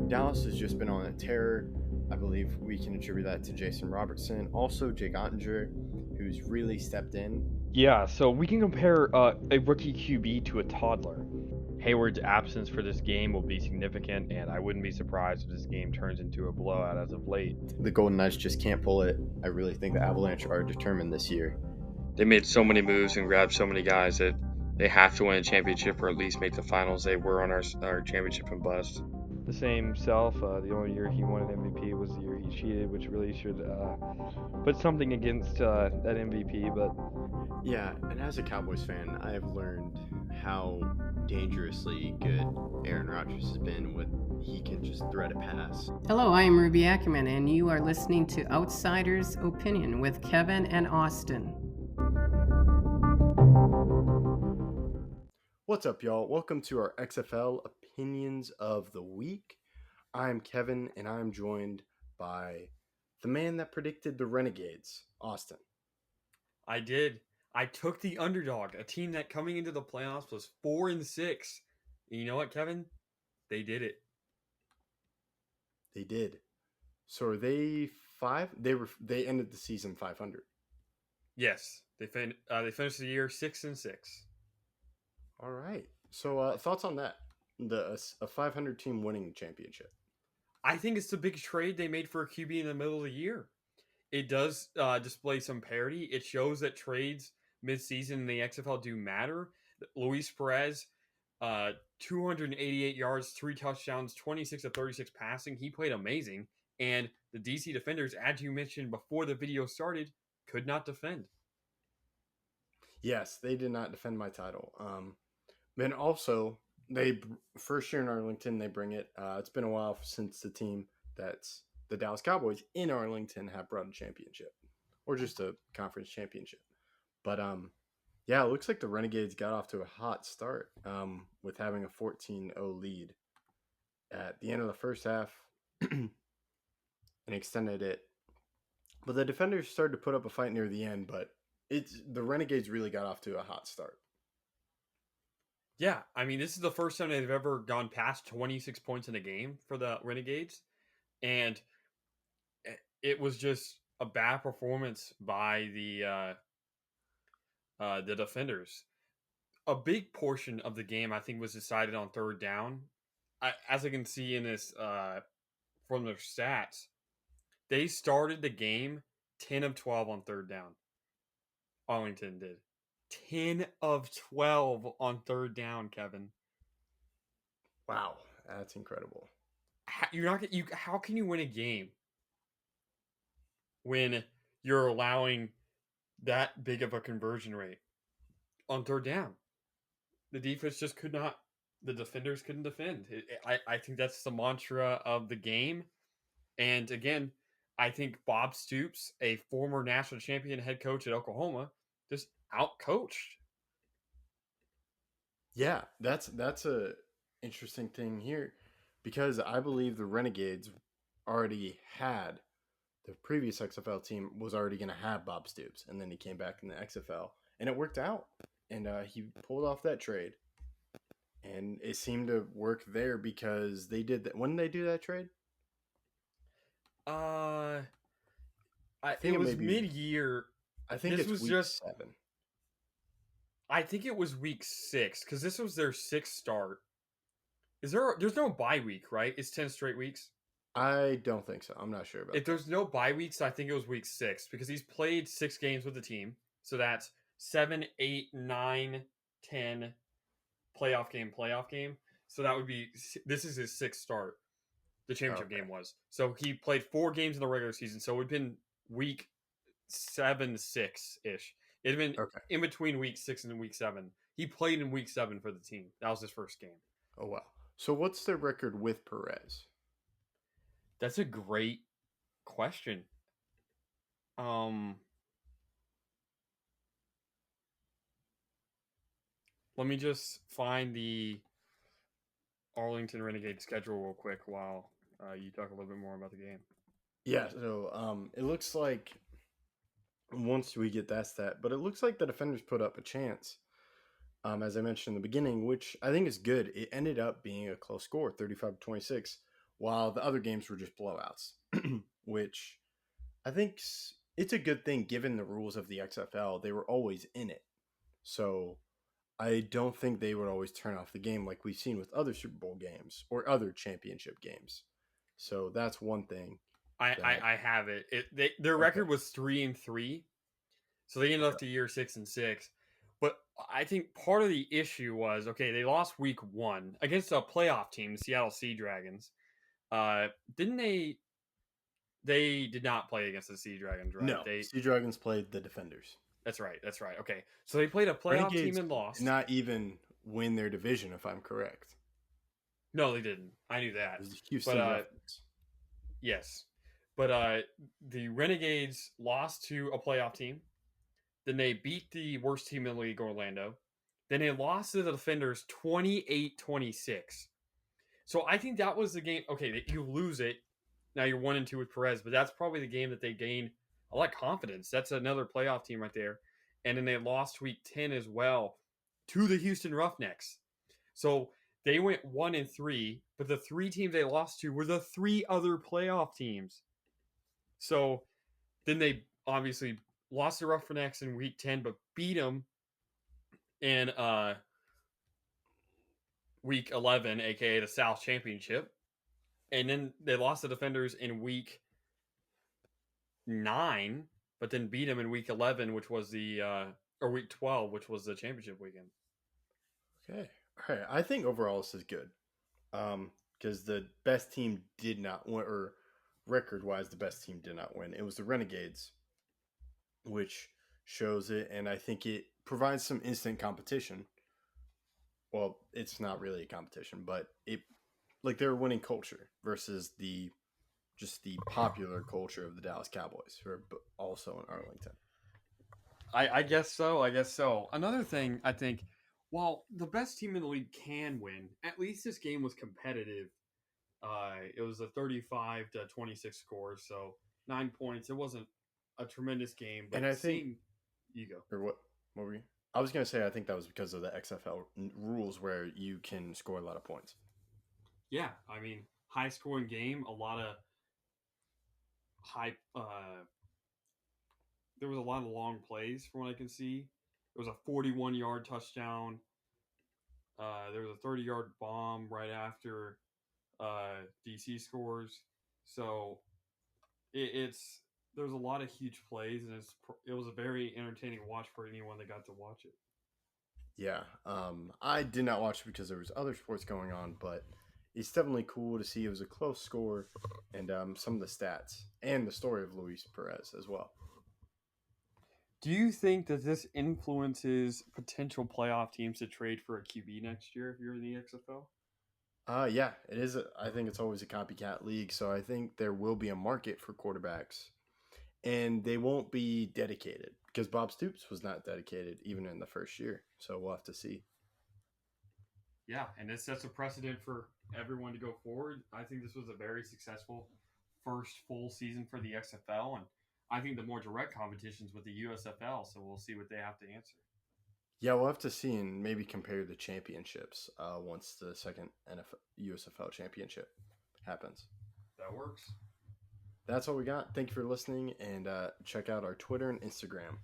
Dallas has just been on a tear. I believe we can attribute that to Jason Robertson. Also, Jake Ottinger, who's really stepped in. Yeah, so we can compare a rookie QB to a toddler. Hayward's absence for this game will be significant, and I wouldn't be surprised if this game turns into a blowout as of late. The Golden Knights just can't pull it. I really think the Avalanche are determined this year. They made so many moves and grabbed so many guys that they have to win a championship or at least make the finals. They were on our championship and bust. The same self, the only year he won an MVP was the year he cheated, which really should put something against that MVP. But Yeah, and as a Cowboys fan, I have learned how dangerously good Aaron Rodgers has been with he can just thread a pass. Hello, I am Ruby Ackerman, and you are listening to Outsider's Opinion with Kevin and Austin. What's up, y'all? Welcome to our XFL Opinions of the Week. I'm Kevin, and I'm joined by the man that predicted the Renegades, Austin. I did. I took the underdog, a team that coming into the playoffs was 4-6. And you know what, Kevin? They did it. They did. So are they five? They ended the season 500. Yes, they finished the year 6-6. All right. So thoughts on that? A 500 team winning championship. I think it's the big trade they made for a QB in the middle of the year. It does display some parity. It shows that trades midseason in the XFL do matter. Luis Perez, 288 yards, 3 touchdowns, 26 of 36 passing. He played amazing. And the DC defenders, as you mentioned before the video started, could not defend. Yes, they did not defend my title. Then also, they first year in Arlington, they bring it. It's been a while since the team that's the Dallas Cowboys in Arlington have brought a championship or just a conference championship. But yeah, it looks like the Renegades got off to a hot start with having a 14-0 lead at the end of the first half and extended it. But the defenders started to put up a fight near the end, but the Renegades really got off to a hot start. Yeah, I mean, this is the first time they've ever gone past 26 points in a game for the Renegades. And it was just a bad performance by the defenders. A big portion of the game, I think, was decided on third down. As I can see in this from their stats, they started the game 10 of 12 on third down. Arlington did. 10 of 12 on third down, Kevin. Wow, that's incredible. How can you win a game when you're allowing that big of a conversion rate on third down? The defense just could not. The defenders couldn't defend. I think that's the mantra of the game. And again, I think Bob Stoops, a former national champion head coach at Oklahoma, just out-coached. Yeah, that's a interesting thing here because I believe the Renegades already had the previous XFL team was already going to have Bob Stoops, and then he came back in the XFL, and it worked out, and he pulled off that trade, and it seemed to work there because they did that. When did they do that trade? It was mid-year. I think this it's was week just 7. I think it was week 6 because this was their 6th start. There's no bye week, right? It's 10 straight weeks. I don't think so. I'm not sure about If there's no bye weeks, I think it was week 6 because he's played 6 games with the team. So that's 7, 8, 9, 10, playoff game. So that would be, this is his 6th start. The championship game was. So he played 4 games in the regular season. So it would have been week 7, 6-ish. It had been in between week 6 and week 7. He played in week 7 for the team. That was his first game. Oh, wow. So what's their record with Perez? That's a great question. Let me just find the Arlington Renegade schedule real quick while you talk a little bit more about the game. Yeah, so it looks like once we get that stat, but it looks like the defenders put up a chance, as I mentioned in the beginning, which I think is good. It ended up being a close score, 35-26, while the other games were just blowouts, which I think it's a good thing given the rules of the XFL. They were always in it. So I don't think they would always turn off the game like we've seen with other Super Bowl games or other championship games. So that's one thing. I have it. Their record was 3-3, so they ended up the year 6-6. But I think part of the issue was they lost week 1 against a playoff team, the Seattle Sea Dragons. Didn't they? They did not play against the Sea Dragons, right? No, Sea Dragons played the Defenders. That's right. Okay, so they played a playoff Renegades team and lost. did not even win their division, if I'm correct. No, they didn't. I knew that. It was the Houston Rockets. Yes. But the Renegades lost to a playoff team. Then they beat the worst team in the league, Orlando. Then they lost to the Defenders 28-26. So I think that was the game. Okay, you lose it. Now you're 1-2 with Perez, but that's probably the game that they gained a lot of confidence. That's another playoff team right there. And then they lost week 10 as well to the Houston Roughnecks. So they went 1-3, but the 3 teams they lost to were the 3 other playoff teams. So then they obviously lost to Roughnecks in week 10, but beat them in week 11, aka the South Championship. And then they lost the Defenders in week 9, but then beat them in week 11, which was or week 12, which was the championship weekend. Okay. All right. I think overall this is good. Because the best team did not win, or record-wise, the best team did not win. It was the Renegades, which shows it, and I think it provides some instant competition. Well, it's not really a competition, but they're winning culture versus the popular culture of the Dallas Cowboys, who are also in Arlington. I guess so. Another thing, I think, while the best team in the league can win, at least this game was competitive. It was a 35-26 score, so 9 points. It wasn't a tremendous game, but and I think you go. Or what were you? I was gonna say I think that was because of the XFL rules where you can score a lot of points. Yeah, I mean, high scoring game, a lot of high. There was a lot of long plays from what I can see. There was a 41-yard touchdown. There was a 30-yard bomb right after DC scores. So there's a lot of huge plays, and it was a very entertaining watch for anyone that got to watch it. Yeah, I did not watch it because there was other sports going on, but it's definitely cool to see it was a close score and some of the stats and the story of Luis Perez as well. Do you think that this influences potential playoff teams to trade for a QB next year if you're in the XFL? Yeah, it is. I think it's always a copycat league, so I think there will be a market for quarterbacks, and they won't be dedicated because Bob Stoops was not dedicated even in the first year. So we'll have to see. Yeah, and it sets a precedent for everyone to go forward. I think this was a very successful first full season for the XFL, and I think the more direct competitions with the USFL, so we'll see what they have to answer. Yeah, we'll have to see and maybe compare the championships once the second USFL championship happens. That works. That's all we got. Thank you for listening, and check out our Twitter and Instagram.